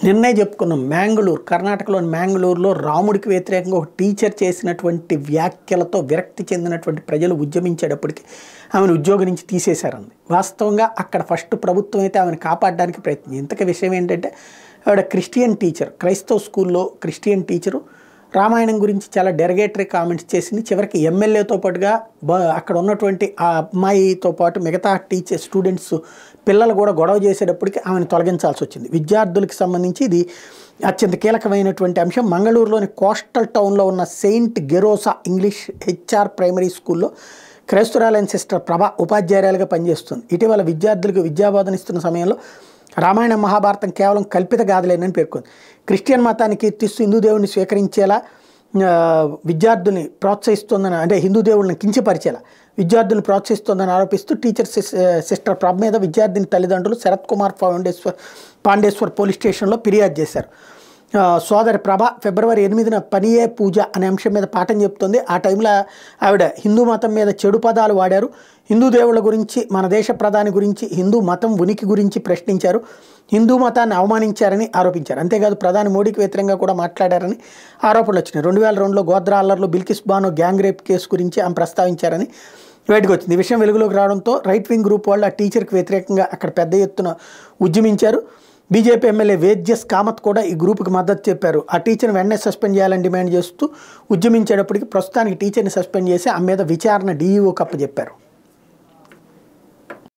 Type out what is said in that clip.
నిన్నే చెప్పుకున్నాం మ్యాంగ్లూర్ కర్ణాటకలోని మ్యాంగ్లూరులో రాముడికి వ్యతిరేకంగా ఒక టీచర్ చేసినటువంటి వ్యాఖ్యలతో విరక్తి చెందినటువంటి ప్రజలు ఉద్యమించేటప్పటికి ఆమెను ఉద్యోగం నుంచి తీసేశారంది. వాస్తవంగా అక్కడ ఫస్ట్ ప్రభుత్వం అయితే ఆమెను కాపాడడానికి ప్రయత్నం. ఇంతకీ విషయం ఏంటంటే ఆవిడ క్రిస్టియన్ టీచర్, క్రైస్తవ స్కూల్లో క్రిస్టియన్ టీచరు రామాయణం గురించి చాలా డెరగేటరీ కామెంట్స్ చేసింది. చివరికి ఎమ్మెల్యేతో పాటుగా అక్కడ ఉన్నటువంటి ఆ అమ్మాయితో పాటు మిగతా టీచర్ స్టూడెంట్స్ పిల్లలు కూడా గొడవ చేసేటప్పటికి ఆమెను తొలగించాల్సి వచ్చింది. విద్యార్థులకు సంబంధించి ఇది అత్యంత కీలకమైనటువంటి అంశం. మంగళూరులోని కోస్టల్ టౌన్లో ఉన్న సెయింట్ గెరోసా ఇంగ్లీష్ హెచ్ఆర్ ప్రైమరీ స్కూల్లో క్రైస్తవురాలైన సిస్టర్ ప్రభ ఉపాధ్యాయురాలుగా పనిచేస్తుంది. ఇటీవల విద్యార్థులకు విద్యాబోధన ఇస్తున్న సమయంలో రామాయణ మహాభారతం కేవలం కల్పిత గాథలేనని పేర్కొంది. క్రిస్టియన్ మతాన్ని కీర్తిస్తూ హిందూ దేవుడిని స్వీకరించేలా విద్యార్థుల్ని ప్రోత్సహిస్తోందని, అంటే హిందూ దేవుళ్ళని కించపరిచేలా విద్యార్థులను ప్రోత్సహిస్తోందని ఆరోపిస్తూ టీచర్ సిస్టర్ ప్రభ మీద విద్యార్థిని తల్లిదండ్రులు శరత్ కుమార్ పాండేశ్వర్ పోలీస్ స్టేషన్లో ఫిర్యాదు చేశారు. సోదరి ప్రభ ఫిబ్రవరి 8న పనియే పూజ అనే అంశం మీద పాఠం చెప్తుంది. ఆ టైంలో ఆవిడ హిందూ మతం మీద చెడు పదాలు వాడారు. హిందూ దేవుళ్ళ గురించి, మన దేశ ప్రధాని గురించి, హిందూ మతం ఉనికి గురించి ప్రశ్నించారు. హిందూ మతాన్ని అవమానించారని ఆరోపించారు. అంతేకాదు ప్రధాని మోడీకి వ్యతిరేకంగా కూడా మాట్లాడారని ఆరోపణలు వచ్చినాయి. 2002లో గోద్రా అల్లర్లో Bilkis Bano gang rape case గురించి ఆమె ప్రస్తావించారని బయటకు వచ్చింది. ఈ విషయం వెలుగులోకి రావడంతో రైట్ వింగ్ గ్రూప్ వాళ్ళు ఆ టీచర్కి వ్యతిరేకంగా అక్కడ పెద్ద ఎత్తున ఉద్యమించారు. బీజేపీ ఎమ్మెల్యే వేద్యస్ కామత్ కూడా ఈ గ్రూప్కి మద్దతు చెప్పారు. ఆ టీచర్ని వెంటనే సస్పెండ్ చేయాలని డిమాండ్ చేస్తూ ఉద్యమించేటప్పటికి ప్రస్తుతానికి టీచర్ని సస్పెండ్ చేసి ఆమె మీద విచారణ డీఈఓకి అప్పచెప్పారు.